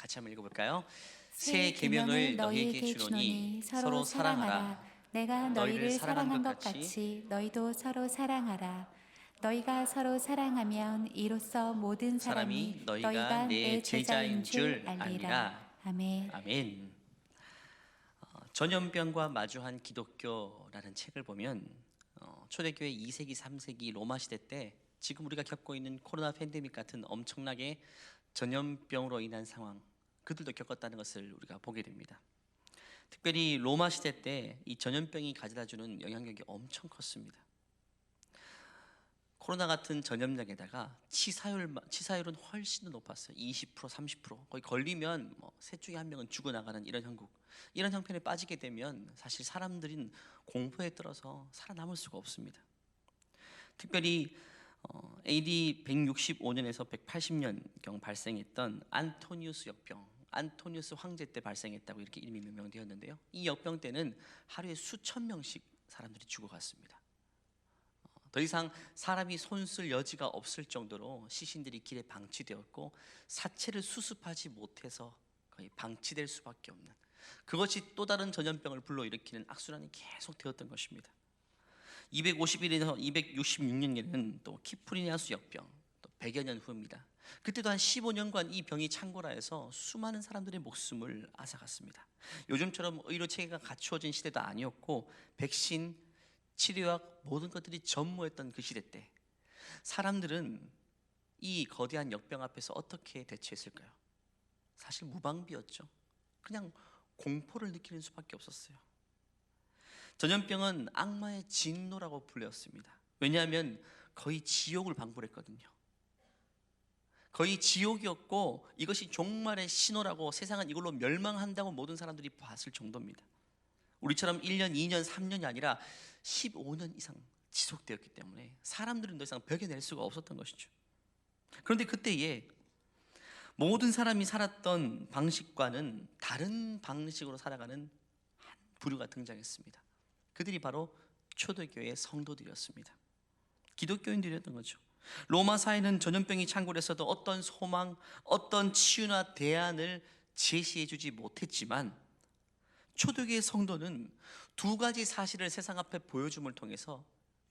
같이 한번 읽어볼까요? 새 계명을 너희에게 주노니 서로 사랑하라. 내가 너희를 사랑한 것 같이 너희도 서로 사랑하라. 너희가 서로 사랑하면 이로써 모든 사람이 너희가 내 제자인 줄 알리라. 아멘. 아멘. 전염병과 마주한 기독교라는 책을 보면 초대교회 2세기, 3세기 로마 시대 때 지금 우리가 겪고 있는 코로나 팬데믹 같은 엄청나게 전염병으로 인한 상황, 그들도 겪었다는 것을 우리가 보게 됩니다. 특별히 로마 시대 때 이 전염병이 가져다주는 영향력이 엄청 컸습니다. 코로나 같은 전염력에다가 치사율은 훨씬 더 높았어요. 20%, 30%. 거의 걸리면 셋 중에 한 명은 죽어나가는 이런 형국. 이런 형편에 빠지게 되면 사실 사람들은 공포에 떨어서 살아남을 수가 없습니다. 특별히 AD 165년에서 180년경 발생했던 안토니우스 역병, 안토니우스 황제 때 발생했다고 이렇게 이름이 명명되었는데요. 이 역병 때는 하루에 수천 명씩 사람들이 죽어갔습니다. 더 이상 사람이 손쓸 여지가 없을 정도로 시신들이 길에 방치되었고 사체를 수습하지 못해서 거의 방치될 수밖에 없는, 그것이 또 다른 전염병을 불러일으키는 악순환이 계속 되었던 것입니다. 251년에서 266년에는 또 키프리니아스 역병, 또 100여 년 후입니다. 그때도 한 15년간 이 병이 창궐하여서 수많은 사람들의 목숨을 앗아갔습니다. 요즘처럼 의료 체계가 갖추어진 시대도 아니었고 백신, 치료약 모든 것들이 전무했던 그 시대 때 사람들은 이 거대한 역병 앞에서 어떻게 대처했을까요? 사실 무방비였죠. 그냥 공포를 느끼는 수밖에 없었어요. 전염병은 악마의 진노라고 불렸습니다. 왜냐하면 거의 지옥을 방불했거든요. 거의 지옥이었고 이것이 종말의 신호라고, 세상은 이걸로 멸망한다고 모든 사람들이 봤을 정도입니다. 우리처럼 1년, 2년, 3년이 아니라 15년 이상 지속되었기 때문에 사람들은 더 이상 벽에낼 수가 없었던 것이죠. 그런데 그때에 모든 사람이 살았던 방식과는 다른 방식으로 살아가는 한 부류가 등장했습니다. 그들이 바로 초대교회의 성도들이었습니다. 기독교인들이었던 거죠. 로마 사회는 전염병이 창궐했어도 어떤 소망, 어떤 치유나 대안을 제시해 주지 못했지만 초대교회 성도는 두 가지 사실을 세상 앞에 보여줌을 통해서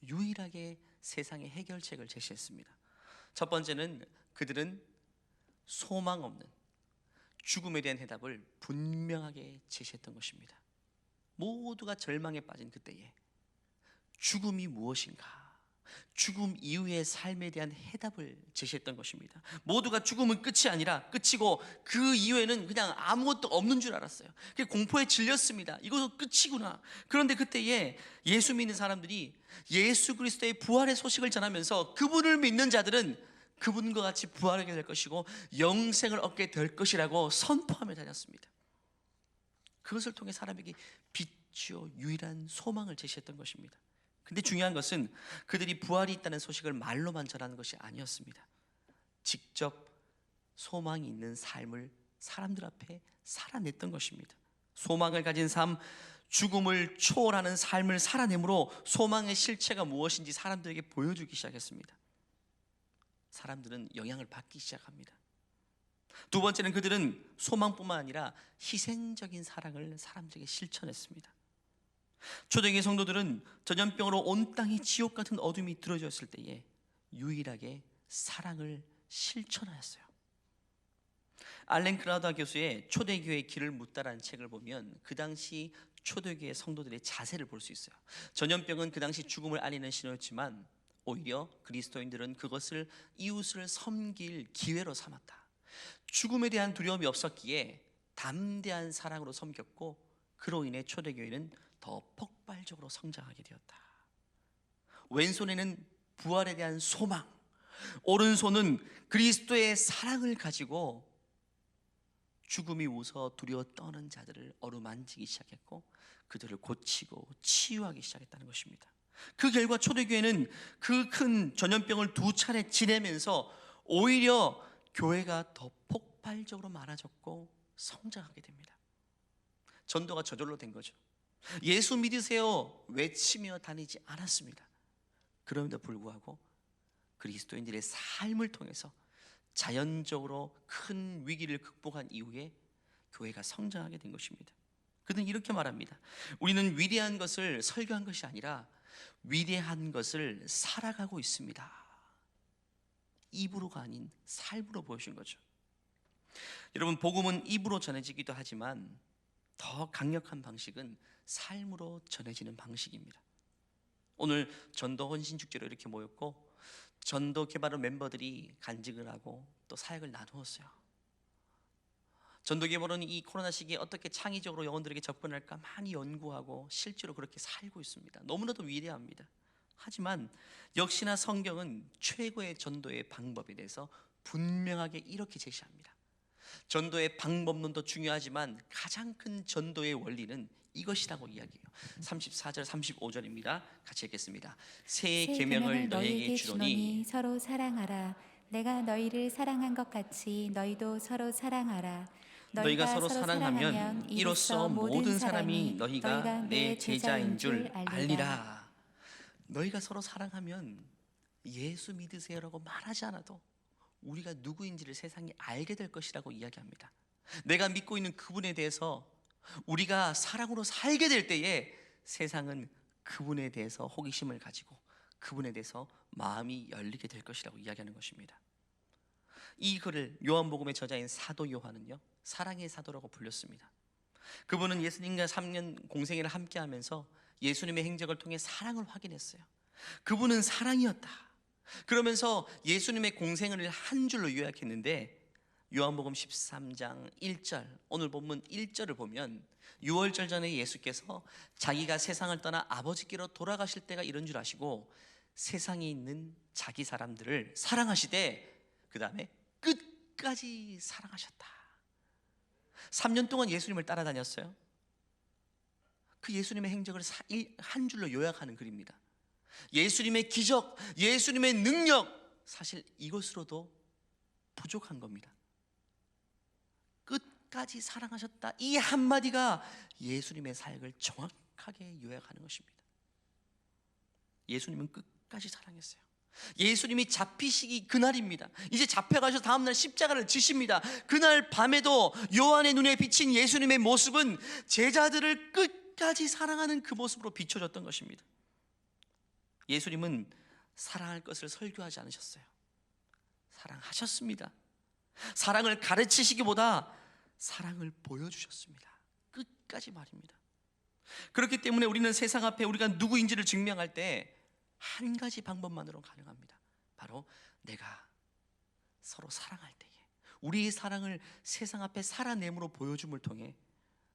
유일하게 세상의 해결책을 제시했습니다. 첫 번째는 그들은 소망 없는 죽음에 대한 해답을 분명하게 제시했던 것입니다. 모두가 절망에 빠진 그때에 죽음이 무엇인가, 죽음 이후의 삶에 대한 해답을 제시했던 것입니다. 모두가 죽음은 끝이 아니라 끝이고 그 이후에는 그냥 아무것도 없는 줄 알았어요. 공포에 질렸습니다. 이것도 끝이구나. 그런데 그때에 예수 믿는 사람들이 예수 그리스도의 부활의 소식을 전하면서 그분을 믿는 자들은 그분과 같이 부활하게 될 것이고 영생을 얻게 될 것이라고 선포하며 다녔습니다. 그것을 통해 사람에게 빛이요 유일한 소망을 제시했던 것입니다. 근데 중요한 것은 그들이 부활이 있다는 소식을 말로만 전하는 것이 아니었습니다. 직접 소망이 있는 삶을 사람들 앞에 살아냈던 것입니다. 소망을 가진 삶, 죽음을 초월하는 삶을 살아내므로 소망의 실체가 무엇인지 사람들에게 보여주기 시작했습니다. 사람들은 영향을 받기 시작합니다. 두 번째는 그들은 소망뿐만 아니라 희생적인 사랑을 사람들에게 실천했습니다. 초대교회 성도들은 전염병으로 온 땅이 지옥 같은 어둠이 들어졌을 때에 유일하게 사랑을 실천하였어요. 알렌 크라우더 교수의 초대교회의 길을 묻다라는 책을 보면 그 당시 초대교회 성도들의 자세를 볼 수 있어요. 전염병은 그 당시 죽음을 알리는 신호였지만 오히려 그리스도인들은 그것을 이웃을 섬길 기회로 삼았다. 죽음에 대한 두려움이 없었기에 담대한 사랑으로 섬겼고 그로 인해 초대교회는 더 폭발적으로 성장하게 되었다. 왼손에는 부활에 대한 소망, 오른손은 그리스도의 사랑을 가지고 죽음이 웃어 두려워 떠는 자들을 어루만지기 시작했고 그들을 고치고 치유하기 시작했다는 것입니다. 그 결과 초대교회는 그 큰 전염병을 두 차례 지내면서 오히려 교회가 더 폭발적으로 많아졌고 성장하게 됩니다. 전도가 저절로 된 거죠. 예수 믿으세요 외치며 다니지 않았습니다. 그럼에도 불구하고 그리스도인들의 삶을 통해서 자연적으로 큰 위기를 극복한 이후에 교회가 성장하게 된 것입니다. 그는 이렇게 말합니다. 우리는 위대한 것을 설교한 것이 아니라 위대한 것을 살아가고 있습니다. 입으로가 아닌 삶으로 보여준 거죠. 여러분, 복음은 입으로 전해지기도 하지만 더 강력한 방식은 삶으로 전해지는 방식입니다. 오늘 전도 헌신 축제로 이렇게 모였고 전도 개발원 멤버들이 간증을 하고 또 사역을 나누었어요. 전도 개발원이 이 코로나 시기에 어떻게 창의적으로 영혼들에게 접근할까 많이 연구하고 실제로 그렇게 살고 있습니다. 너무나도 위대합니다. 하지만 역시나 성경은 최고의 전도의 방법에 대해서 분명하게 이렇게 제시합니다. 전도의 방법론도 중요하지만 가장 큰 전도의 원리는 이것이라고 이야기해요. 34절 35절입니다. 같이 읽겠습니다. 새 계명을 너희에게 주노니 서로 사랑하라. 내가 너희를 사랑한 것 같이 너희도 서로 사랑하라. 너희가 서로 사랑하면 이로써 모든 사람이 너희가 내 제자인 줄 알리라. 너희가 서로 사랑하면 예수 믿으세요라고 말하지 않아도 우리가 누구인지를 세상이 알게 될 것이라고 이야기합니다. 내가 믿고 있는 그분에 대해서 우리가 사랑으로 살게 될 때에 세상은 그분에 대해서 호기심을 가지고 그분에 대해서 마음이 열리게 될 것이라고 이야기하는 것입니다. 이 글을 요한복음의 저자인 사도 요한은요, 사랑의 사도라고 불렸습니다. 그분은 예수님과 3년 공생애를 함께 하면서 예수님의 행적을 통해 사랑을 확인했어요. 그분은 사랑이었다. 그러면서 예수님의 공생애를 한 줄로 요약했는데 요한복음 13장 1절, 오늘 본문 1절을 보면 6월절 전에 예수께서 자기가 세상을 떠나 아버지께로 돌아가실 때가 이런 줄 아시고 세상에 있는 자기 사람들을 사랑하시되 그 다음에 끝까지 사랑하셨다. 3년 동안 예수님을 따라다녔어요. 그 예수님의 행적을 한 줄로 요약하는 글입니다. 예수님의 기적, 예수님의 능력, 사실 이것으로도 부족한 겁니다. 끝까지 사랑하셨다, 이 한마디가 예수님의 사역을 정확하게 요약하는 것입니다. 예수님은 끝까지 사랑했어요. 예수님이 잡히시기 그날입니다. 이제 잡혀가셔서 다음날 십자가를 지십니다. 그날 밤에도 요한의 눈에 비친 예수님의 모습은 제자들을 끝까지 사랑하는 그 모습으로 비춰졌던 것입니다. 예수님은 사랑할 것을 설교하지 않으셨어요. 사랑하셨습니다. 사랑을 가르치시기보다 사랑을 보여주셨습니다. 끝까지 말입니다. 그렇기 때문에 우리는 세상 앞에 우리가 누구인지를 증명할 때 한 가지 방법만으로 가능합니다. 바로 내가 서로 사랑할 때에 우리의 사랑을 세상 앞에 살아냄으로 보여줌을 통해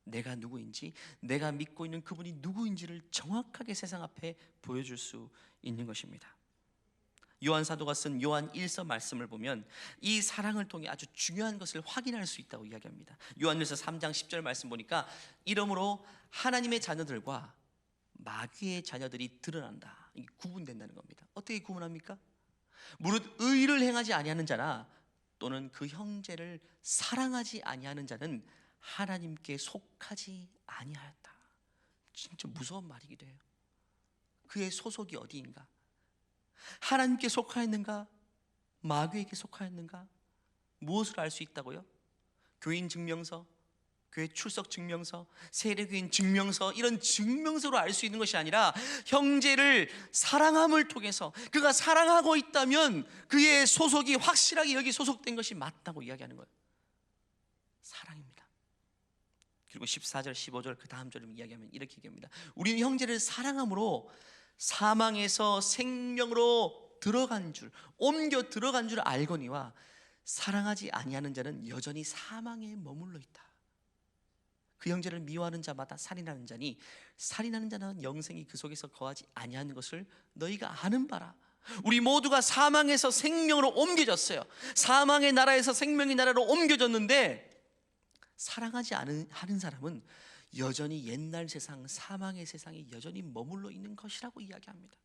내가 누구인지, 내가 믿고 있는 그분이 누구인지를 정확하게 세상 앞에 보여줄 수 있는 것입니다. 요한 사도가 쓴 요한 1서 말씀을 보면 이 사랑을 통해 아주 중요한 것을 확인할 수 있다고 이야기합니다. 요한 1서 3장 10절 말씀 보니까 이러므로 하나님의 자녀들과 마귀의 자녀들이 드러난다, 이게 구분된다는 겁니다. 어떻게 구분합니까? 무릇 의를 행하지 아니하는 자나 또는 그 형제를 사랑하지 아니하는 자는 하나님께 속하지 아니하였다. 진짜 무서운 말이기도 해요. 그의 소속이 어디인가? 하나님께 속하였는가? 마귀에게 속하였는가? 무엇을 알 수 있다고요? 교인 증명서, 교회 출석 증명서, 세례교인 증명서, 이런 증명서로 알 수 있는 것이 아니라 형제를 사랑함을 통해서 그가 사랑하고 있다면 그의 소속이 확실하게 여기 소속된 것이 맞다고 이야기하는 거예요. 사랑입니다. 그리고 14절 15절 그 다음 절을 이야기하면 이렇게 얘기합니다. 우리는 형제를 사랑함으로 사망에서 생명으로 들어간 줄, 옮겨 들어간 줄 알거니와 사랑하지 아니하는 자는 여전히 사망에 머물러 있다. 그 형제를 미워하는 자마다 살인하는 자니 살인하는 자는 영생이 그 속에서 거하지 아니하는 것을 너희가 아는 바라. 우리 모두가 사망에서 생명으로 옮겨졌어요. 사망의 나라에서 생명의 나라로 옮겨졌는데 사랑하지 않은 사람은 여전히 옛날 세상, 사망의 세상에 여전히 머물러 있는 것이라고 이야기합니다.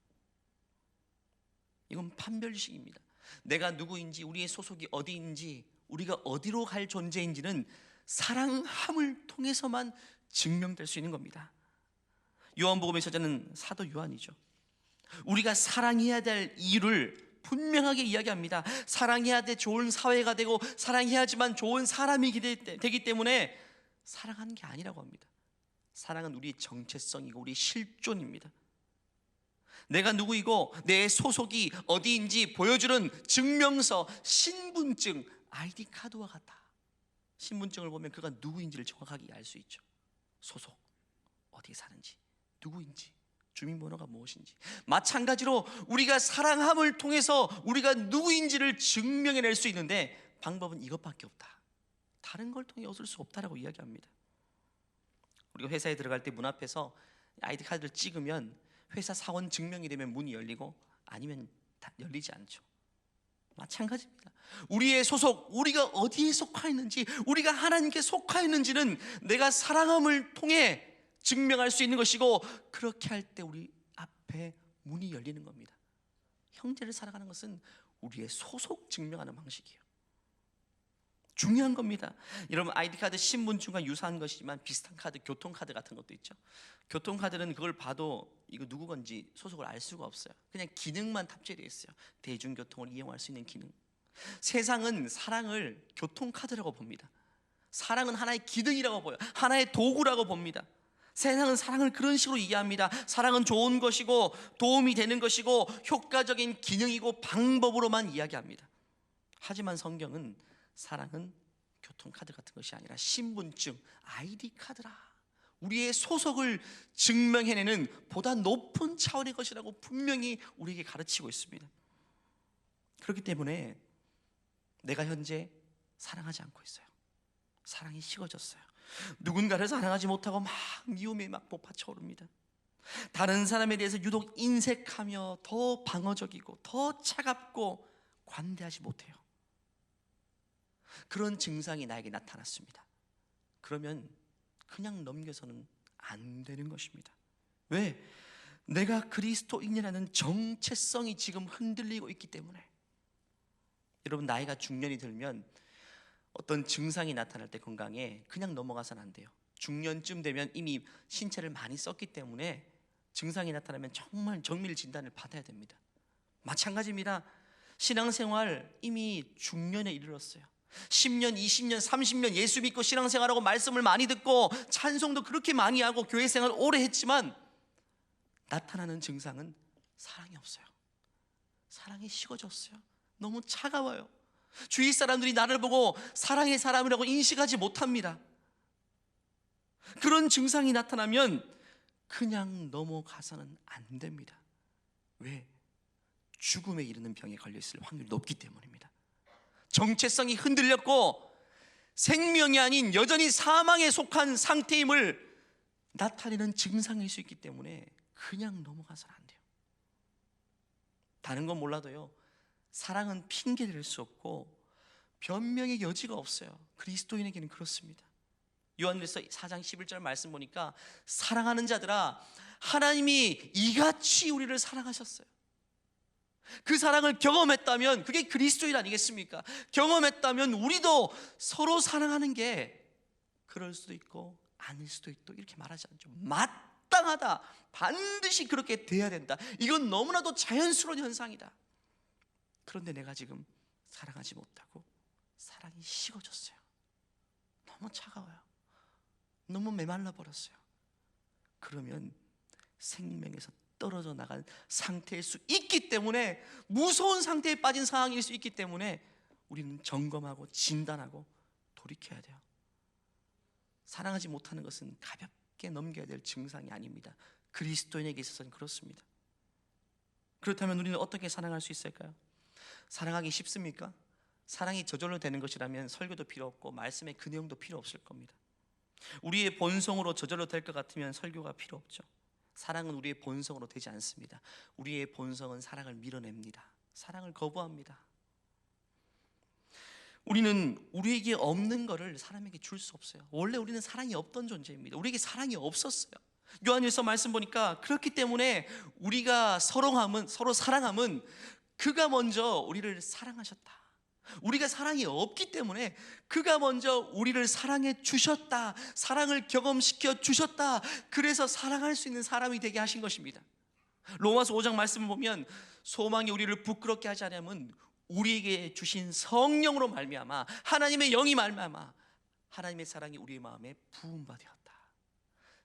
이건 판별식입니다. 내가 누구인지, 우리의 소속이 어디인지, 우리가 어디로 갈 존재인지는 사랑함을 통해서만 증명될 수 있는 겁니다. 요한복음의 저자는 사도 요한이죠. 우리가 사랑해야 될 이유를 분명하게 이야기합니다. 사랑해야 돼 좋은 사회가 되고 사랑해야지만 좋은 사람이 되기 때문에 사랑하는 게 아니라고 합니다. 사랑은 우리의 정체성이고 우리의 실존입니다. 내가 누구이고 내 소속이 어디인지 보여주는 증명서, 신분증, 아이디 카드와 같다. 신분증을 보면 그가 누구인지를 정확하게 알 수 있죠. 소속, 어디에 사는지, 누구인지, 주민번호가 무엇인지. 마찬가지로 우리가 사랑함을 통해서 우리가 누구인지를 증명해낼 수 있는데 방법은 이것밖에 없다. 다른 걸 통해 얻을 수 없다라고 이야기합니다. 우리가 회사에 들어갈 때 문 앞에서 아이디 카드를 찍으면 회사 사원 증명이 되면 문이 열리고 아니면 다 열리지 않죠. 마찬가지입니다. 우리의 소속, 우리가 어디에 속하 있는지, 우리가 하나님께 속하 있는지는 내가 사랑함을 통해 증명할 수 있는 것이고, 그렇게 할 때 우리 앞에 문이 열리는 겁니다. 형제를 사랑하는 것은 우리의 소속 증명하는 방식이에요. 중요한 겁니다. 여러분, 아이디카드 신분증과 유사한 것이지만 비슷한 카드, 교통카드 같은 것도 있죠. 교통카드는 그걸 봐도 이거 누구 건지 소속을 알 수가 없어요. 그냥 기능만 탑재되어 있어요. 대중교통을 이용할 수 있는 기능. 세상은 사랑을 교통카드라고 봅니다. 사랑은 하나의 기능이라고 보여요. 하나의 도구라고 봅니다. 세상은 사랑을 그런 식으로 이해합니다. 사랑은 좋은 것이고 도움이 되는 것이고 효과적인 기능이고 방법으로만 이야기합니다. 하지만 성경은 사랑은 교통카드 같은 것이 아니라 신분증, 아이디 카드라. 우리의 소속을 증명해내는 보다 높은 차원의 것이라고 분명히 우리에게 가르치고 있습니다. 그렇기 때문에 내가 현재 사랑하지 않고 있어요. 사랑이 식어졌어요. 누군가를 사랑하지 못하고 막 미움에 막 폭파쳐오릅니다. 다른 사람에 대해서 유독 인색하며 더 방어적이고 더 차갑고 관대하지 못해요. 그런 증상이 나에게 나타났습니다. 그러면 그냥 넘겨서는 안 되는 것입니다. 왜? 내가 그리스도인이라는 정체성이 지금 흔들리고 있기 때문에. 여러분, 나이가 중년이 들면 어떤 증상이 나타날 때 건강에 그냥 넘어가서는 안 돼요. 중년쯤 되면 이미 신체를 많이 썼기 때문에 증상이 나타나면 정말 정밀 진단을 받아야 됩니다. 마찬가지입니다. 신앙생활 이미 중년에 이르렀어요. 10년, 20년, 30년 예수 믿고 신앙생활하고 말씀을 많이 듣고 찬송도 그렇게 많이 하고 교회 생활 오래 했지만 나타나는 증상은 사랑이 없어요. 사랑이 식어졌어요. 너무 차가워요. 주위 사람들이 나를 보고 사랑의 사람이라고 인식하지 못합니다. 그런 증상이 나타나면 그냥 넘어가서는 안 됩니다. 왜? 죽음에 이르는 병에 걸려있을 확률이 높기 때문입니다. 정체성이 흔들렸고 생명이 아닌 여전히 사망에 속한 상태임을 나타내는 증상일 수 있기 때문에 그냥 넘어가서는 안 돼요. 다른 건 몰라도요, 사랑은 핑계댈 수 없고 변명의 여지가 없어요. 그리스도인에게는 그렇습니다. 요한일서 4장 11절 말씀 보니까 사랑하는 자들아, 하나님이 이같이 우리를 사랑하셨어요. 그 사랑을 경험했다면 그게 그리스도인 아니겠습니까? 경험했다면 우리도 서로 사랑하는 게 그럴 수도 있고 아닐 수도 있고 이렇게 말하지 않죠. 마땅하다, 반드시 그렇게 돼야 된다. 이건 너무나도 자연스러운 현상이다. 그런데 내가 지금 사랑하지 못하고 사랑이 식어졌어요. 너무 차가워요. 너무 메말라 버렸어요. 그러면 생명에서 떨어져 나간 상태일 수 있기 때문에, 무서운 상태에 빠진 상황일 수 있기 때문에 우리는 점검하고 진단하고 돌이켜야 돼요. 사랑하지 못하는 것은 가볍게 넘겨야 될 증상이 아닙니다. 그리스도인에게 있어서는 그렇습니다. 그렇다면 우리는 어떻게 사랑할 수 있을까요? 사랑하기 쉽습니까? 사랑이 저절로 되는 것이라면 설교도 필요 없고 말씀의 그 내용도 필요 없을 겁니다. 우리의 본성으로 저절로 될 것 같으면 설교가 필요 없죠. 사랑은 우리의 본성으로 되지 않습니다. 우리의 본성은 사랑을 밀어냅니다. 사랑을 거부합니다. 우리는 우리에게 없는 것을 사람에게 줄 수 없어요. 원래 우리는 사랑이 없던 존재입니다. 우리에게 사랑이 없었어요. 요한일서 말씀 보니까 그렇기 때문에 우리가 서로 사랑함은 그가 먼저 우리를 사랑하셨다. 우리가 사랑이 없기 때문에 그가 먼저 우리를 사랑해 주셨다. 사랑을 경험시켜 주셨다. 그래서 사랑할 수 있는 사람이 되게 하신 것입니다. 로마서 5장 말씀을 보면 소망이 우리를 부끄럽게 하지 않으면 우리에게 주신 성령으로 말미암아 하나님의 영이 말미암아 하나님의 사랑이 우리의 마음에 부음바 되었다.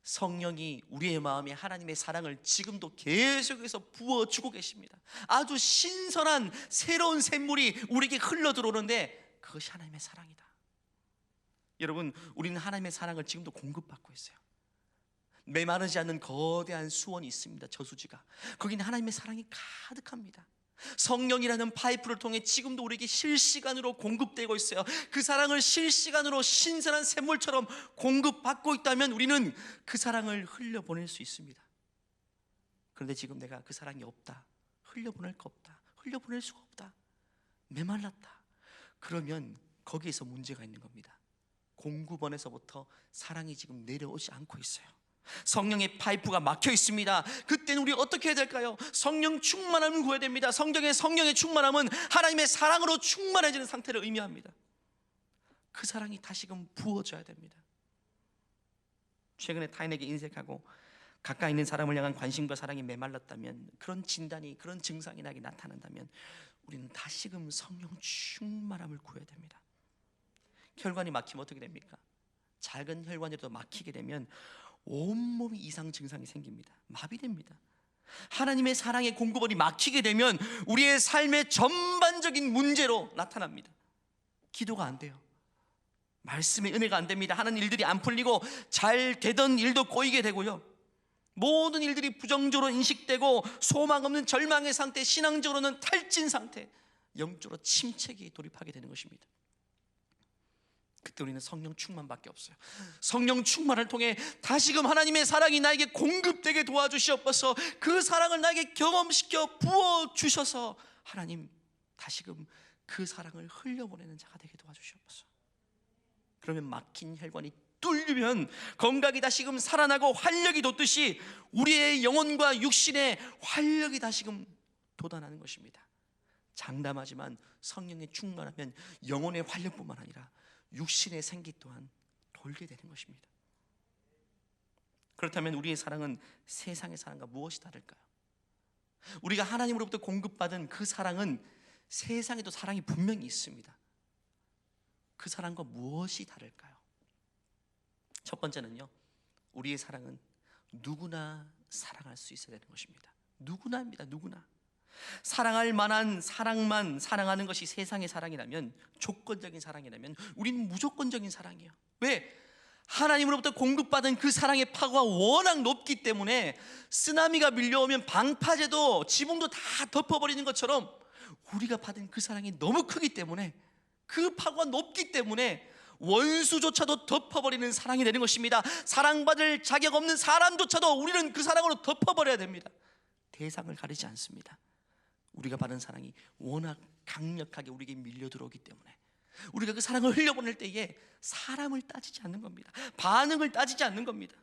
성령이 우리의 마음에 하나님의 사랑을 지금도 계속해서 부어주고 계십니다. 아주 신선한 새로운 샘물이 우리에게 흘러 들어오는데 그것이 하나님의 사랑이다. 여러분, 우리는 하나님의 사랑을 지금도 공급받고 있어요. 메마르지 않는 거대한 수원이 있습니다. 저수지가. 거기는 하나님의 사랑이 가득합니다. 성령이라는 파이프를 통해 지금도 우리에게 실시간으로 공급되고 있어요. 그 사랑을 실시간으로 신선한 샘물처럼 공급받고 있다면 우리는 그 사랑을 흘려보낼 수 있습니다. 그런데 지금 내가 그 사랑이 없다, 흘려보낼 거 없다, 흘려보낼 수가 없다, 메말랐다. 그러면 거기에서 문제가 있는 겁니다. 공급원에서부터 사랑이 지금 내려오지 않고 있어요. 성령의 파이프가 막혀 있습니다. 그때는 우리 어떻게 해야 될까요? 성령 충만함을 구해야 됩니다. 성령의 충만함은 하나님의 사랑으로 충만해지는 상태를 의미합니다. 그 사랑이 다시금 부어져야 됩니다. 최근에 타인에게 인색하고 가까이 있는 사람을 향한 관심과 사랑이 메말랐다면, 그런 진단이, 그런 증상이 나게 나타난다면 우리는 다시금 성령 충만함을 구해야 됩니다. 혈관이 막히면 어떻게 됩니까? 작은 혈관이라도 막히게 되면 온몸이 이상 증상이 생깁니다. 마비됩니다. 하나님의 사랑의 공급원이 막히게 되면 우리의 삶의 전반적인 문제로 나타납니다. 기도가 안 돼요. 말씀의 은혜가 안 됩니다. 하는 일들이 안 풀리고 잘 되던 일도 꼬이게 되고요. 모든 일들이 부정적으로 인식되고 소망 없는 절망의 상태, 신앙적으로는 탈진 상태, 영적으로 침체기에 돌입하게 되는 것입니다. 그때 우리는 성령 충만밖에 없어요. 성령 충만을 통해 다시금 하나님의 사랑이 나에게 공급되게 도와주시옵소서. 그 사랑을 나에게 경험시켜 부어주셔서 하나님 다시금 그 사랑을 흘려보내는 자가 되게 도와주시옵소서. 그러면 막힌 혈관이 뚫리면 건강이 다시금 살아나고 활력이 돋듯이 우리의 영혼과 육신의 활력이 다시금 돋아나는 것입니다. 장담하지만 성령에 충만하면 영혼의 활력뿐만 아니라 육신의 생기 또한 돌게 되는 것입니다. 그렇다면 우리의 사랑은 세상의 사랑과 무엇이 다를까요? 우리가 하나님으로부터 공급받은 그 사랑은 세상에도 사랑이 분명히 있습니다. 그 사랑과 무엇이 다를까요? 첫 번째는요, 우리의 사랑은 누구나 사랑할 수 있어야 되는 것입니다. 누구나입니다. 누구나. 사랑할 만한 사랑만 사랑하는 것이 세상의 사랑이라면, 조건적인 사랑이라면 우리는 무조건적인 사랑이에요. 왜? 하나님으로부터 공급받은 그 사랑의 파고가 워낙 높기 때문에 쓰나미가 밀려오면 방파제도 지붕도 다 덮어버리는 것처럼 우리가 받은 그 사랑이 너무 크기 때문에, 그 파고가 높기 때문에 원수조차도 덮어버리는 사랑이 되는 것입니다. 사랑받을 자격 없는 사람조차도 우리는 그 사랑으로 덮어버려야 됩니다. 대상을 가리지 않습니다. 우리가 받은 사랑이 워낙 강력하게 우리에게 밀려 들어오기 때문에 우리가 그 사랑을 흘려보낼 때에 사람을 따지지 않는 겁니다. 반응을 따지지 않는 겁니다.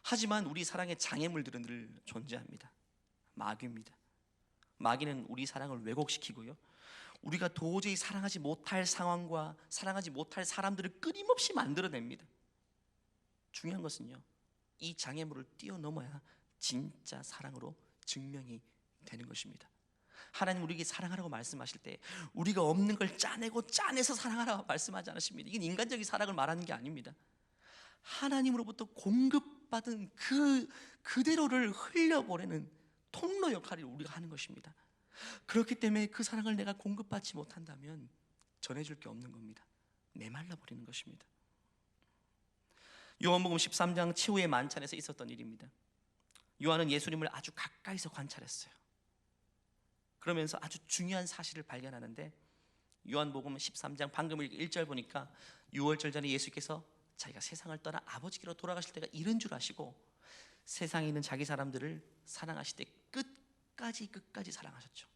하지만 우리 사랑의 장애물들은 늘 존재합니다. 마귀입니다. 마귀는 우리 사랑을 왜곡시키고요, 우리가 도저히 사랑하지 못할 상황과 사랑하지 못할 사람들을 끊임없이 만들어냅니다. 중요한 것은요, 이 장애물을 뛰어넘어야 진짜 사랑으로 증명이 되는 것입니다. 하나님 우리에게 사랑하라고 말씀하실 때 우리가 없는 걸 짜내고 짜내서 사랑하라고 말씀하지 않으십니다. 이건 인간적인 사랑을 말하는 게 아닙니다. 하나님으로부터 공급받은 그대로를 흘려보내는 통로 역할을 우리가 하는 것입니다. 그렇기 때문에 그 사랑을 내가 공급받지 못한다면 전해줄 게 없는 겁니다. 메말라 버리는 것입니다. 요한복음 13장 최후의 만찬에서 있었던 일입니다. 요한은 예수님을 아주 가까이서 관찰했어요. 그러면서 아주 중요한 사실을 발견하는데, 요한복음 13장 방금 1절 보니까 6월절 전에 예수께서 자기가 세상을 떠나 아버지께로 돌아가실 때가 이른 줄 아시고 세상에 있는 자기 사람들을 사랑하실 때 끝까지 사랑하셨죠.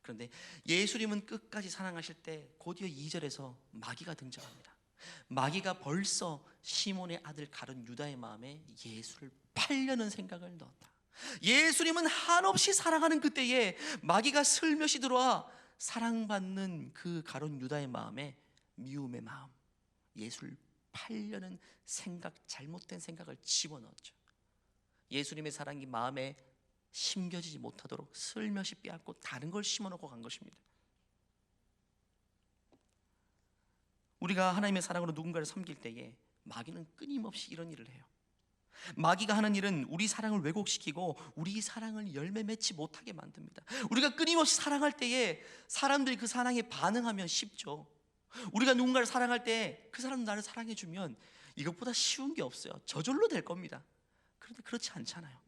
그런데 예수님은 끝까지 사랑하실 때 곧이어 2절에서 마귀가 등장합니다. 마귀가 벌써 시몬의 아들 가룟 유다의 마음에 예수를 팔려는 생각을 넣었다. 예수님은 한없이 사랑하는 그때에 마귀가 슬며시 들어와 사랑받는 그 가룟 유다의 마음에 미움의 마음, 예수를 팔려는 생각, 잘못된 생각을 집어넣었죠. 예수님의 사랑이 마음에 심겨지지 못하도록 슬며시 빼앗고 다른 걸 심어놓고 간 것입니다. 우리가 하나님의 사랑으로 누군가를 섬길 때에 마귀는 끊임없이 이런 일을 해요. 마귀가 하는 일은 우리 사랑을 왜곡시키고 우리 사랑을 열매 맺지 못하게 만듭니다. 우리가 끊임없이 사랑할 때에 사람들이 그 사랑에 반응하면 쉽죠. 우리가 누군가를 사랑할 때 그 사람도 나를 사랑해 주면 이것보다 쉬운 게 없어요. 저절로 될 겁니다. 그런데 그렇지 않잖아요.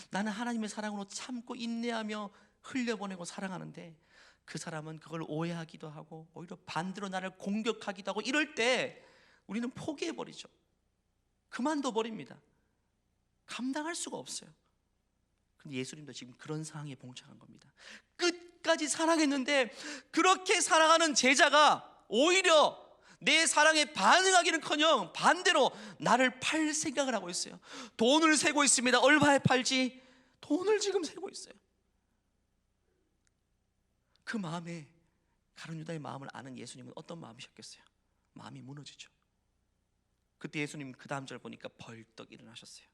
나는 하나님의 사랑으로 참고 인내하며 흘려보내고 사랑하는데 그 사람은 그걸 오해하기도 하고 오히려 반대로 나를 공격하기도 하고, 이럴 때 우리는 포기해버리죠. 그만둬 버립니다. 감당할 수가 없어요. 근데 예수님도 지금 그런 상황에 봉착한 겁니다. 끝까지 사랑했는데 그렇게 사랑하는 제자가 오히려 내 사랑에 반응하기는커녕 반대로 나를 팔 생각을 하고 있어요. 돈을 세고 있습니다. 얼마에 팔지? 돈을 지금 세고 있어요. 그 마음에, 가룟 유다의 마음을 아는 예수님은 어떤 마음이셨겠어요? 마음이 무너지죠. 그때 예수님 그 다음 절 보니까 벌떡 일어나셨어요.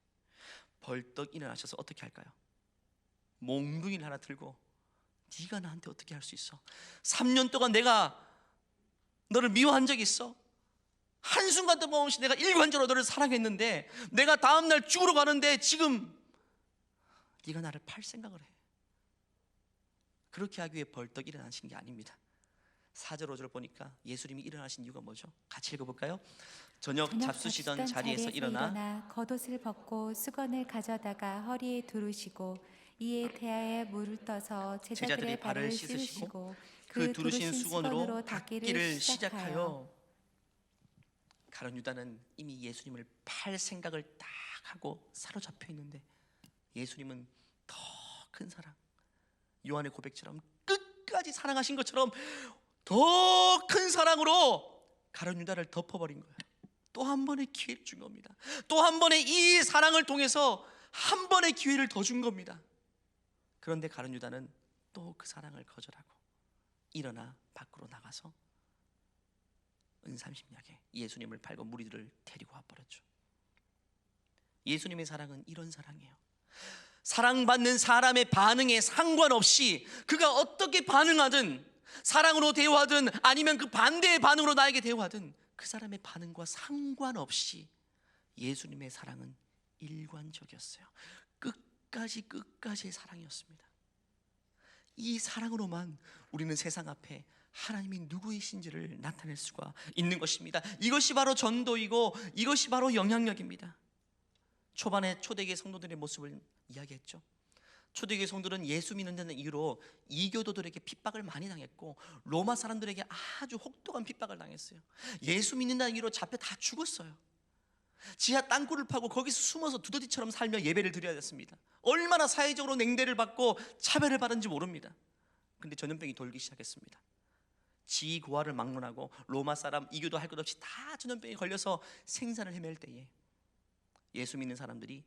벌떡 일어나셔서 어떻게 할까요? 몽둥이를 하나 들고, 네가 나한테 어떻게 할 수 있어? 3년 동안 내가 너를 미워한 적이 있어? 한순간도 없이 내가 일관적으로 너를 사랑했는데 내가 다음날 죽으러 가는데 지금 네가 나를 팔 생각을 해. 그렇게 하기 위해 벌떡 일어나신 게 아닙니다. 4절 5절 보니까 예수님이 일어나신 이유가 뭐죠? 같이 읽어볼까요? 저녁 잡수시던 자리에서 일어나 겉옷을 벗고 수건을 가져다가 허리에 두르시고 이에 대야에 물을 떠서 제자들의 발을 씻으시고 그 두르신 수건으로 닦기를 시작하여. 가룟 유다는 이미 예수님을 팔 생각을 딱 하고 사로잡혀 있는데 예수님은 더 큰 사랑, 요한의 고백처럼 끝까지 사랑하신 것처럼 더 큰 사랑으로 가룟 유다를 덮어버린 거예요. 또 한 번의 기회를 준 겁니다. 또 한 번의 이 사랑을 통해서 한 번의 기회를 더 준 겁니다. 그런데 가룟 유다는 또 그 사랑을 거절하고 일어나 밖으로 나가서 은삼십냥에 예수님을 팔고 무리들을 데리고 와버렸죠. 예수님의 사랑은 이런 사랑이에요. 사랑받는 사람의 반응에 상관없이 그가 어떻게 반응하든, 사랑으로 대우하든 아니면 그 반대의 반응으로 나에게 대우하든 그 사람의 반응과 상관없이 예수님의 사랑은 일관적이었어요. 끝까지의 사랑이었습니다. 이 사랑으로만 우리는 세상 앞에 하나님이 누구이신지를 나타낼 수가 있는 것입니다. 이것이 바로 전도이고 이것이 바로 영향력입니다. 초반에 초대교회 성도들의 모습을 이야기했죠. 초대교회 성도들은 예수 믿는다는 이유로 이교도들에게 핍박을 많이 당했고 로마 사람들에게 아주 혹독한 핍박을 당했어요. 예수 믿는다는 이유로 잡혀 다 죽었어요. 지하 땅굴을 파고 거기서 숨어서 두더지처럼 살며 예배를 드려야 됐습니다. 얼마나 사회적으로 냉대를 받고 차별을 받은지 모릅니다. 근데 전염병이 돌기 시작했습니다. 지고아를 막론하고 로마 사람 이교도 할 것 없이 다 전염병에 걸려서 생사를 헤맬 때에 예수 믿는 사람들이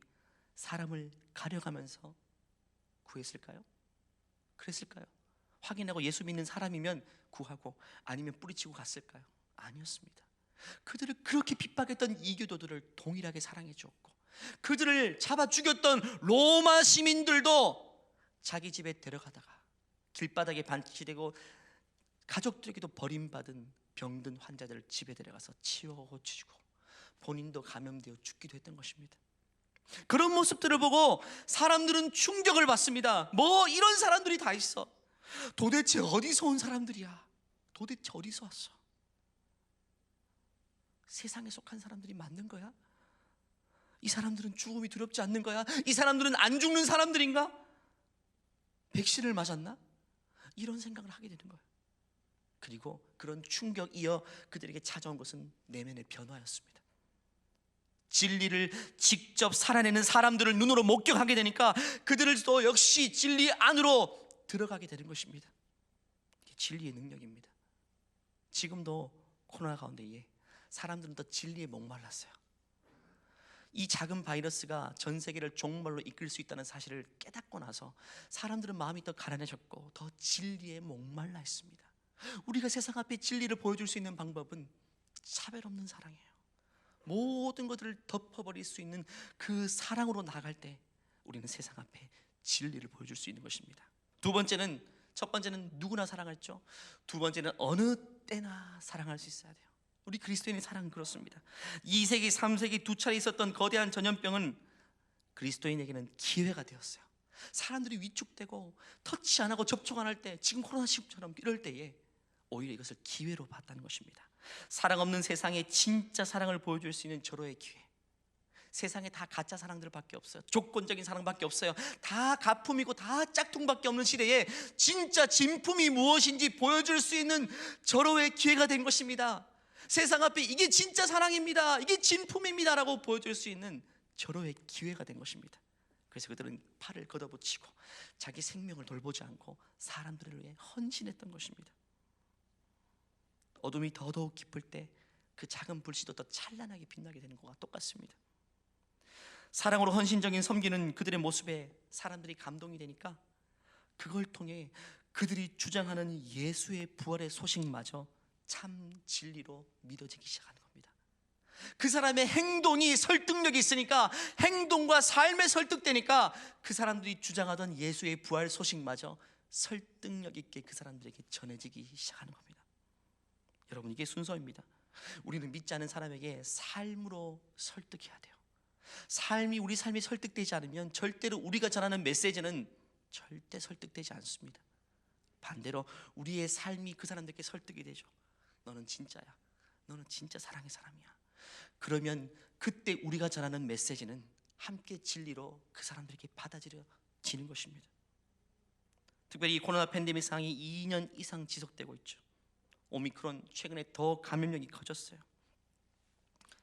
사람을 가려가면서 구했을까요? 그랬을까요? 확인하고 예수 믿는 사람이면 구하고 아니면 뿌리치고 갔을까요? 아니었습니다. 그들을 그렇게 핍박했던 이교도들을 동일하게 사랑해 주었고, 그들을 잡아 죽였던 로마 시민들도 자기 집에 데려가다가 길바닥에 반치되고 가족들에게도 버림받은 병든 환자들을 집에 데려가서 치워주고 본인도 감염되어 죽기도 했던 것입니다. 그런 모습들을 보고 사람들은 충격을 받습니다. 뭐 이런 사람들이 다 있어? 도대체 어디서 온 사람들이야? 도대체 어디서 왔어? 세상에 속한 사람들이 맞는 거야? 이 사람들은 죽음이 두렵지 않는 거야? 이 사람들은 안 죽는 사람들인가? 백신을 맞았나? 이런 생각을 하게 되는 거예요. 그리고 그런 충격 이어 그들에게 찾아온 것은 내면의 변화였습니다. 진리를 직접 살아내는 사람들을 눈으로 목격하게 되니까 그들도 역시 진리 안으로 들어가게 되는 것입니다. 이게 진리의 능력입니다. 지금도 코로나 가운데에 사람들은 더 진리에 목말랐어요. 이 작은 바이러스가 전 세계를 종말로 이끌 수 있다는 사실을 깨닫고 나서 사람들은 마음이 더 가난해졌고 더 진리에 목말라 했습니다. 우리가 세상 앞에 진리를 보여줄 수 있는 방법은 차별 없는 사랑이에요. 모든 것들을 덮어버릴 수 있는 그 사랑으로 나아갈 때 우리는 세상 앞에 진리를 보여줄 수 있는 것입니다. 두 번째는, 첫 번째는 누구나 사랑했죠. 두 번째는 어느 때나 사랑할 수 있어야 돼요. 우리 그리스도인의 사랑은 그렇습니다. 2세기 3세기 두 차례 있었던 거대한 전염병은 그리스도인에게는 기회가 되었어요. 사람들이 위축되고 터치 안 하고 접촉 안 할 때, 지금 코로나 시국처럼 이럴 때에 오히려 이것을 기회로 봤다는 것입니다. 사랑 없는 세상에 진짜 사랑을 보여줄 수 있는 절호의 기회. 세상에 다 가짜 사랑들밖에 없어요. 조건적인 사랑밖에 없어요. 다 가품이고 다 짝퉁밖에 없는 시대에 진짜 진품이 무엇인지 보여줄 수 있는 절호의 기회가 된 것입니다. 세상 앞에 이게 진짜 사랑입니다, 이게 진품입니다 라고 보여줄 수 있는 절호의 기회가 된 것입니다. 그래서 그들은 팔을 걷어붙이고 자기 생명을 돌보지 않고 사람들을 위해 헌신했던 것입니다. 어둠이 더더욱 깊을 때 그 작은 불씨도 더 찬란하게 빛나게 되는 것과 똑같습니다. 사랑으로 헌신적인 섬기는 그들의 모습에 사람들이 감동이 되니까 그걸 통해 그들이 주장하는 예수의 부활의 소식마저 참 진리로 믿어지기 시작하는 겁니다. 그 사람의 행동이 설득력이 있으니까, 행동과 삶에 설득되니까 그 사람들이 주장하던 예수의 부활 소식마저 설득력 있게 그 사람들에게 전해지기 시작하는 겁니다. 여러분, 이게 순서입니다. 우리는 믿지 않는 사람에게 삶으로 설득해야 돼요. 우리 삶이 설득되지 않으면 절대로 우리가 전하는 메시지는 절대 설득되지 않습니다. 반대로 우리의 삶이 그 사람들에게 설득이 되죠. 너는 진짜야, 너는 진짜 사랑의 사람이야. 그러면 그때 우리가 전하는 메시지는 함께 진리로 그 사람들에게 받아들여지는 것입니다. 특별히 이 코로나 팬데믹 상황이 2년 이상 지속되고 있죠. 오미크론 최근에 더 감염력이 커졌어요.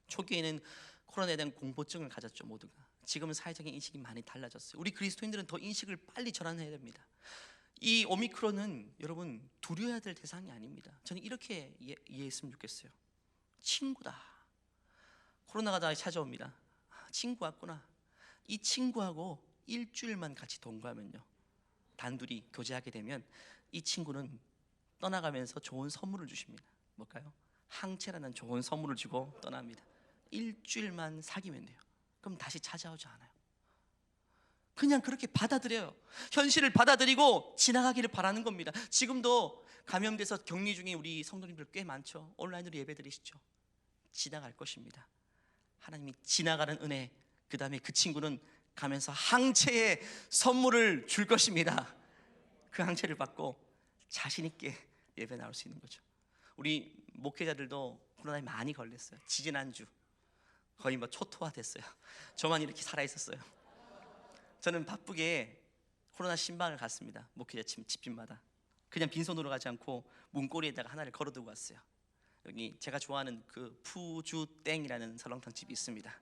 초기에는 코로나에 대한 공포증을 가졌죠, 모두가. 지금은 사회적인 인식이 많이 달라졌어요. 우리 그리스도인들은 더 인식을 빨리 전환해야 됩니다. 이 오미크론은 여러분 두려워해야 될 대상이 아닙니다. 저는 이렇게 이해했으면 좋겠어요. 친구다. 코로나가 다시 찾아옵니다. 친구 왔구나. 이 친구하고 일주일만 같이 동거하면요, 단둘이 교제하게 되면 이 친구는 떠나가면서 좋은 선물을 주십니다. 뭘까요? 항체라는 좋은 선물을 주고 떠납니다. 일주일만 사귀면 돼요. 그럼 다시 찾아오지 않아요. 그냥 그렇게 받아들여요. 현실을 받아들이고 지나가기를 바라는 겁니다. 지금도 감염돼서 격리 중인 우리 성도님들 꽤 많죠. 온라인으로 예배드리시죠. 지나갈 것입니다. 하나님이 지나가는 은혜, 그 다음에 그 친구는 가면서 항체의 선물을 줄 것입니다. 그 항체를 받고 자신 있게 예배 나올 수 있는 거죠. 우리 목회자들도 코로나에 많이 걸렸어요. 지지난주 거의 초토화됐어요. 저만 이렇게 살아있었어요. 저는 바쁘게 코로나 신방을 갔습니다. 목회자 집집마다. 그냥 빈손으로 가지 않고 문고리에다가 하나를 걸어두고 왔어요. 여기 제가 좋아하는 그 푸주땡이라는 설렁탕 집이 있습니다.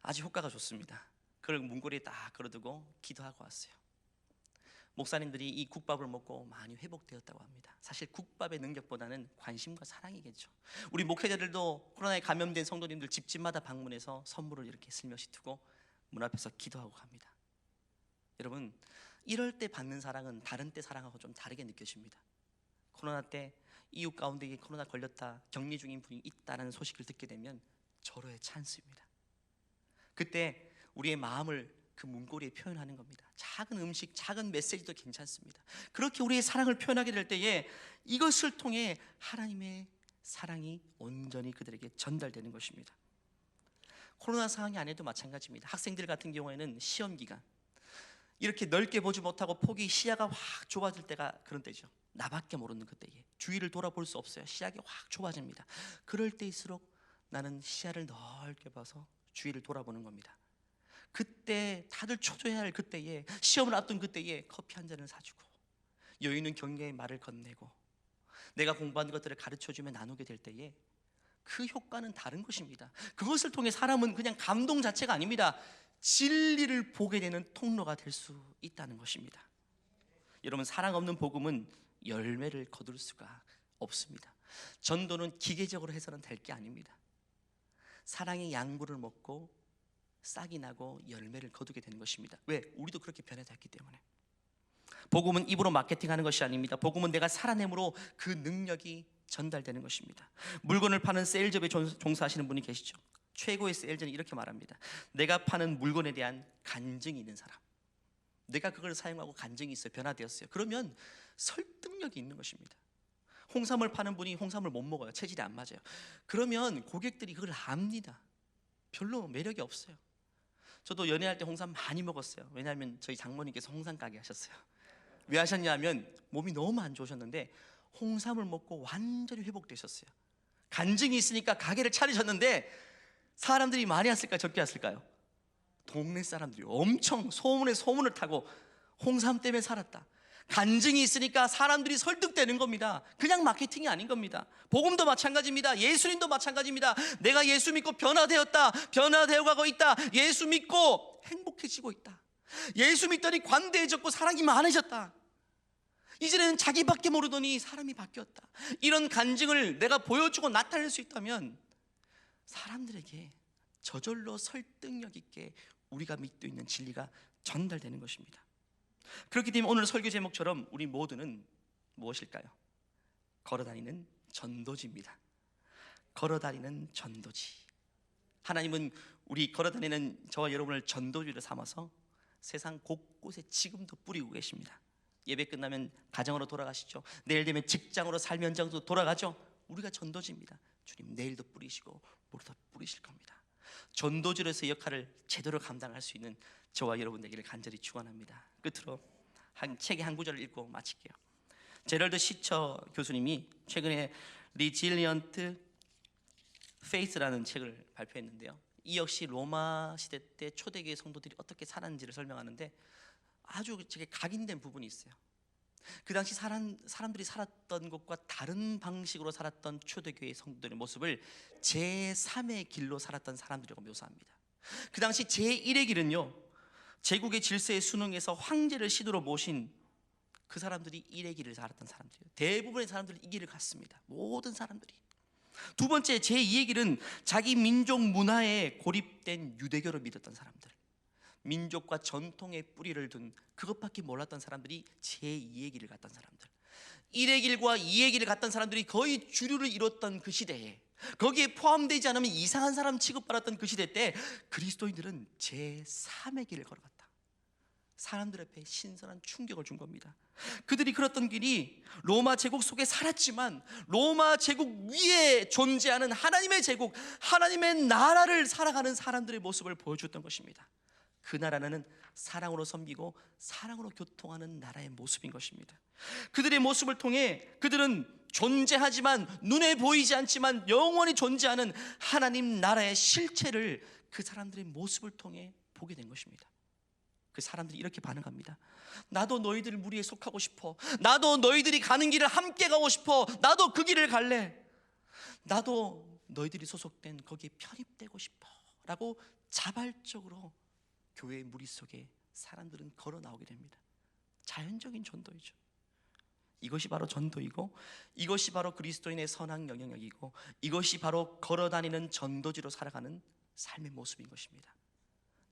아주 효과가 좋습니다. 그걸 문고리에 딱 걸어두고 기도하고 왔어요. 목사님들이 이 국밥을 먹고 많이 회복되었다고 합니다. 사실 국밥의 능력보다는 관심과 사랑이겠죠. 우리 목회자들도 코로나에 감염된 성도님들 집집마다 방문해서 선물을 이렇게 슬며시 두고 문 앞에서 기도하고 갑니다. 여러분, 이럴 때 받는 사랑은 다른 때 사랑하고 좀 다르게 느껴집니다. 코로나 때 이웃 가운데 코로나 걸렸다, 격리 중인 분이 있다는 소식을 듣게 되면 절호의 찬스입니다. 그때 우리의 마음을 그 문고리에 표현하는 겁니다. 작은 음식, 작은 메시지도 괜찮습니다. 그렇게 우리의 사랑을 표현하게 될 때에 이것을 통해 하나님의 사랑이 온전히 그들에게 전달되는 것입니다. 코로나 상황이 아니어도 마찬가지입니다. 학생들 같은 경우에는 시험 기간, 이렇게 넓게 보지 못하고 폭이, 시야가 확 좁아질 때가 그런 때죠. 나밖에 모르는 그때에 주위를 돌아볼 수 없어요. 시야가 확 좁아집니다. 그럴 때일수록 나는 시야를 넓게 봐서 주위를 돌아보는 겁니다. 그때 다들 초조해야 할 그때에, 시험을 앞둔 그때에 커피 한 잔을 사주고 여유 있는 격려의 말을 건네고 내가 공부한 것들을 가르쳐주며 나누게 될 때에 그 효과는 다른 것입니다. 그것을 통해 사람은 그냥 감동 자체가 아닙니다. 진리를 보게 되는 통로가 될 수 있다는 것입니다. 여러분, 사랑 없는 복음은 열매를 거둘 수가 없습니다. 전도는 기계적으로 해서는 될 게 아닙니다. 사랑의 양분을 먹고 싹이 나고 열매를 거두게 되는 것입니다. 왜? 우리도 그렇게 변해졌기 때문에. 복음은 입으로 마케팅하는 것이 아닙니다. 복음은 내가 살아냄으로 그 능력이 전달되는 것입니다. 물건을 파는 세일즈업에 종사하시는 분이 계시죠. 최고의 세일즈는 이렇게 말합니다. 내가 파는 물건에 대한 간증이 있는 사람, 내가 그걸 사용하고 간증이 있어요. 변화되었어요. 그러면 설득력이 있는 것입니다. 홍삼을 파는 분이 홍삼을 못 먹어요. 체질이 안 맞아요. 그러면 고객들이 그걸 압니다. 별로 매력이 없어요. 저도 연애할 때 홍삼 많이 먹었어요. 왜냐하면 저희 장모님께서 홍삼 가게 하셨어요. 왜 하셨냐면 몸이 너무 안 좋으셨는데 홍삼을 먹고 완전히 회복되셨어요. 간증이 있으니까 가게를 차리셨는데 사람들이 많이 왔을까요? 적게 왔을까요? 동네 사람들이 엄청 소문에 소문을 타고 홍삼 때문에 살았다. 간증이 있으니까 사람들이 설득되는 겁니다. 그냥 마케팅이 아닌 겁니다. 복음도 마찬가지입니다. 예수님도 마찬가지입니다. 내가 예수 믿고 변화되었다, 변화되어 가고 있다, 예수 믿고 행복해지고 있다, 예수 믿더니 관대해졌고 사랑이 많아졌다, 이제는 자기밖에 모르더니 사람이 바뀌었다, 이런 간증을 내가 보여주고 나타낼 수 있다면 사람들에게 저절로 설득력 있게 우리가 믿고 있는 진리가 전달되는 것입니다. 그렇기 때문에 오늘 설교 제목처럼 우리 모두는 무엇일까요? 걸어다니는 전도지입니다. 걸어다니는 전도지. 하나님은 우리 걸어다니는 저와 여러분을 전도지로 삼아서 세상 곳곳에 지금도 뿌리고 계십니다. 예배 끝나면 가정으로 돌아가시죠. 내일 되면 직장으로 삶 현장도 돌아가죠. 우리가 전도지입니다. 주님 내일도 뿌리시고 모레도 뿌리실 겁니다. 전도지로서의 역할을 제대로 감당할 수 있는 저와 여러분 되기를 간절히 축원합니다. 끝으로 책의 한 구절을 읽고 마칠게요. 제럴드 시처 교수님이 최근에 Resilient Faith라는 책을 발표했는데요, 이 역시 로마 시대 때 초대교회 성도들이 어떻게 살았는지를 설명하는데 아주 제게 각인된 부분이 있어요. 그 당시 사람들이 살았던 것과 다른 방식으로 살았던 초대교회 성도들의 모습을 제3의 길로 살았던 사람들이라고 묘사합니다. 그 당시 제1의 길은요, 제국의 질서에 순응해서 황제를 신으로 모신 그 사람들이 1의 길을 살았던 사람들이에요. 대부분의 사람들이 이 길을 갔습니다. 모든 사람들이. 두 번째, 제2의 길은 자기 민족 문화에 고립된 유대교를 믿었던 사람들, 민족과 전통의 뿌리를 둔 그것밖에 몰랐던 사람들이 제2의 길을 갔던 사람들. 1의 길과 2의 길을 갔던 사람들이 거의 주류를 이뤘던 그 시대에, 거기에 포함되지 않으면 이상한 사람 취급받았던 그 시대 때 그리스도인들은 제3의 길을 걸어갔다. 사람들 앞에 신선한 충격을 준 겁니다. 그들이 걸었던 길이 로마 제국 속에 살았지만 로마 제국 위에 존재하는 하나님의 제국, 하나님의 나라를 살아가는 사람들의 모습을 보여줬던 것입니다. 그 나라는 사랑으로 섬기고 사랑으로 교통하는 나라의 모습인 것입니다. 그들의 모습을 통해 그들은 존재하지만 눈에 보이지 않지만 영원히 존재하는 하나님 나라의 실체를 그 사람들의 모습을 통해 보게 된 것입니다. 그 사람들이 이렇게 반응합니다. 나도 너희들 무리에 속하고 싶어. 나도 너희들이 가는 길을 함께 가고 싶어. 나도 그 길을 갈래. 나도 너희들이 소속된 거기에 편입되고 싶어 라고 자발적으로 교회의 무리 속에 사람들은 걸어 나오게 됩니다. 자연적인 전도이죠. 이것이 바로 전도이고, 이것이 바로 그리스도인의 선한 영향력이고, 이것이 바로 걸어다니는 전도지로 살아가는 삶의 모습인 것입니다.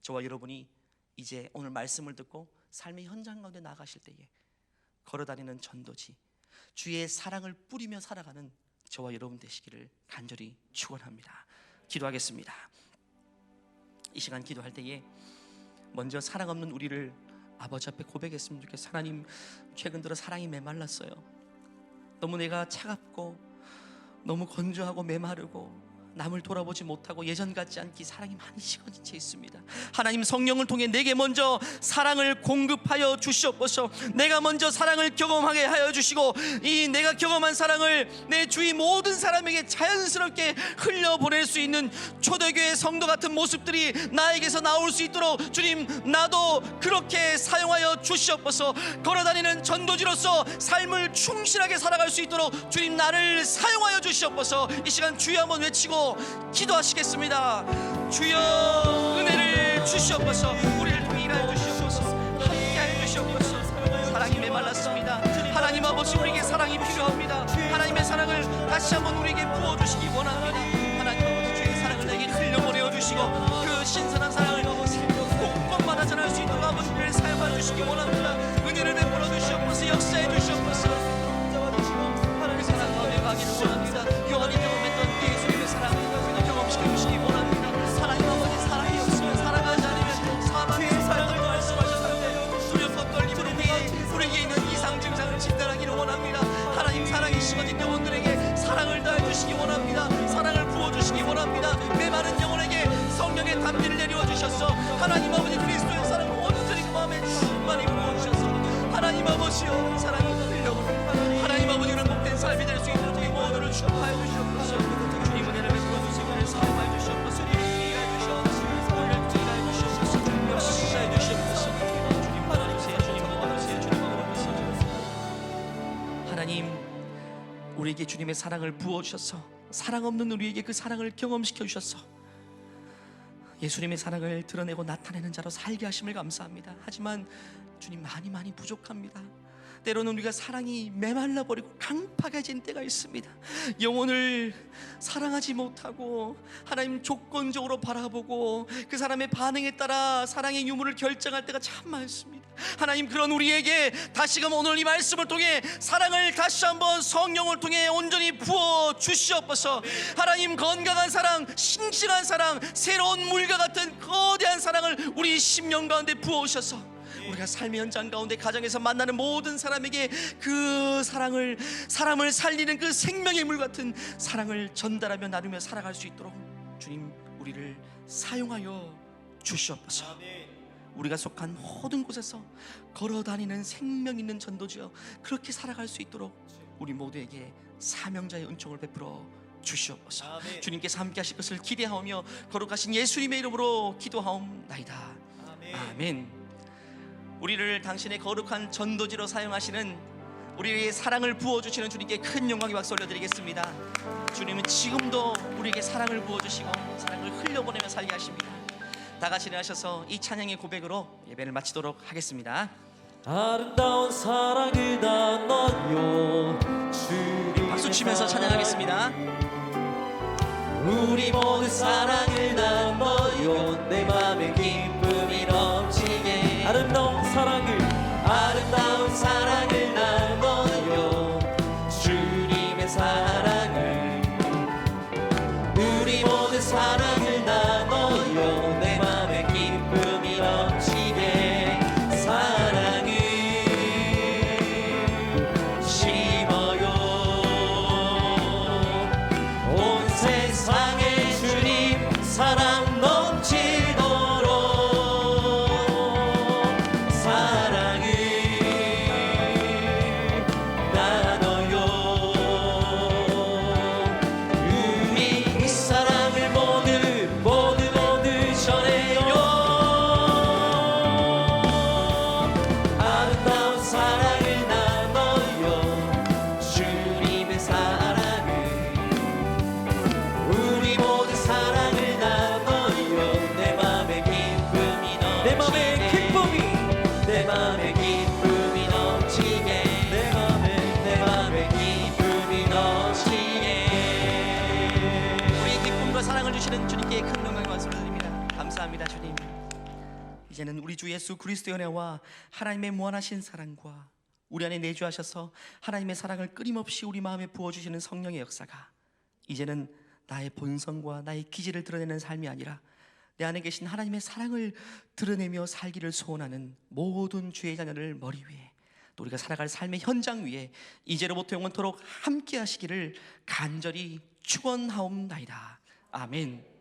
저와 여러분이 이제 오늘 말씀을 듣고 삶의 현장 가운데 나가실 때에 걸어다니는 전도지, 주의 사랑을 뿌리며 살아가는 저와 여러분 되시기를 간절히 축원합니다. 기도하겠습니다. 이 시간 기도할 때에 먼저 사랑 없는 우리를 아버지 앞에 고백했으면 좋겠어요. 하나님, 최근 들어 사랑이 메말랐어요. 너무 내가 차갑고 너무 건조하고 메마르고 남을 돌아보지 못하고 예전 같지 않게 사랑이 많이 식어진 채 있습니다. 하나님, 성령을 통해 내게 먼저 사랑을 공급하여 주시옵소서. 내가 먼저 사랑을 경험하게 하여 주시고, 이 내가 경험한 사랑을 내 주위 모든 사람에게 자연스럽게 흘려보낼 수 있는 초대교회 성도 같은 모습들이 나에게서 나올 수 있도록 주님, 나도 그렇게 사용하여 주시옵소서. 걸어다니는 전도지로서 삶을 충실하게 살아갈 수 있도록 주님, 나를 사용하여 주시옵소서. 이 시간 주여 한번 외치고 기도하시겠습니다. 주여, 은혜를 주시옵소서. 우리를 통해 일하여 주시옵소서. 함께하여 주시옵소서. 사랑이 메말랐습니다. 하나님 아버지, 우리에게 사랑이 필요합니다. 하나님의 사랑을 다시 한번 우리에게 부어주시기 원합니다. 하나님 아버지, 주의 사랑을 내게 흘려보내어 주시고 그 신선한 사랑을 곳곳마다 전할 수 있도록 아버지를 사용하여 주시기 원합니다. 은혜를 베풀어 주시옵소서. 역사해 주시옵소서. 하나님의 사랑 가운데 가기를 원합니다. 요한이 경험했던 예수님의 사랑을 경험시켜 주시기 원합니다. 하나님 아버지, 사랑이 없으면 살아가지 않으면 사망의 사랑을 말씀하셨는데 두렵고 우리에게 주님의 사랑을 부어주셔서 사랑 없는 우리에게 그 사랑을 경험시켜 주셔서 예수님의 사랑을 드러내고 나타내는 자로 살게 하심을 감사합니다. 하지만 주님, 많이 부족합니다. 때로는 우리가 사랑이 메말라 버리고 강팍해진 때가 있습니다. 영혼을 사랑하지 못하고 하나님 조건적으로 바라보고 그 사람의 반응에 따라 사랑의 유무를 결정할 때가 참 많습니다. 하나님, 그런 우리에게 다시금 오늘 이 말씀을 통해 사랑을 다시 한번 성령을 통해 온전히 부어 주시옵소서. 하나님, 건강한 사랑, 싱싱한 사랑, 새로운 물과 같은 거대한 사랑을 우리 심령 가운데 부어오셔서 우리가 삶의 현장 가운데 가정에서 만나는 모든 사람에게 그 사랑을, 사람을 살리는 그 생명의 물 같은 사랑을 전달하며 나누며 살아갈 수 있도록 주님, 우리를 사용하여 주시옵소서. 우리가 속한 모든 곳에서 걸어다니는 생명 있는 전도지요, 그렇게 살아갈 수 있도록 우리 모두에게 사명자의 은총을 베풀어 주시옵소서. 주님께서 함께 하실 것을 기대하오며 거룩하신 예수님의 이름으로 기도하옵나이다. 아멘. 우리를 당신의 거룩한 전도지로 사용하시는, 우리의 사랑을 부어주시는 주님께 큰 영광의 박수 올려드리겠습니다. 주님은 지금도 우리에게 사랑을 부어주시고 사랑을 흘려보내며 살게 하십니다. 다 같이 일어나셔서 이 찬양의 고백으로 예배를 마치도록 하겠습니다. 아름다운 사랑을 나눠요 주님의 박수 치면서 찬양하겠습니다. 우리 모두 사랑을 나눠요 내 맘에 기쁨이 넘치게 아름다운 사랑을 나눠요 주님의 사랑을 우리 모두 사랑을 나눠요 내 맘에 기쁨이 넘치게 사랑을 심어요 온 세상에 주님 사랑 넘치도록 사랑을 나눠요 우리 이 사랑을 모두 전해요 아름다운 사랑을 나눠요 주님의 사랑을 우리 모두 사랑을 나눠요 내 맘에 기쁨이 넘치게 내 맘에 기쁨이 넘치게 우리의 기쁨과 사랑을 주시는 주님께 큰 영광의 박수를 드립니다. 감사합니다. 주님, 이제는 우리 주 예수 그리스도의 은혜와 하나님의 무한하신 사랑과 우리 안에 내주하셔서 하나님의 사랑을 끊임없이 우리 마음에 부어주시는 성령의 역사가 이제는 나의 본성과 나의 기질을 드러내는 삶이 아니라 내 안에 계신 하나님의 사랑을 드러내며 살기를 소원하는 모든 주의 자녀를 머리 위에, 또 우리가 살아갈 삶의 현장 위에 이제로부터 영원토록 함께 하시기를 간절히 축원하옵나이다. 아멘.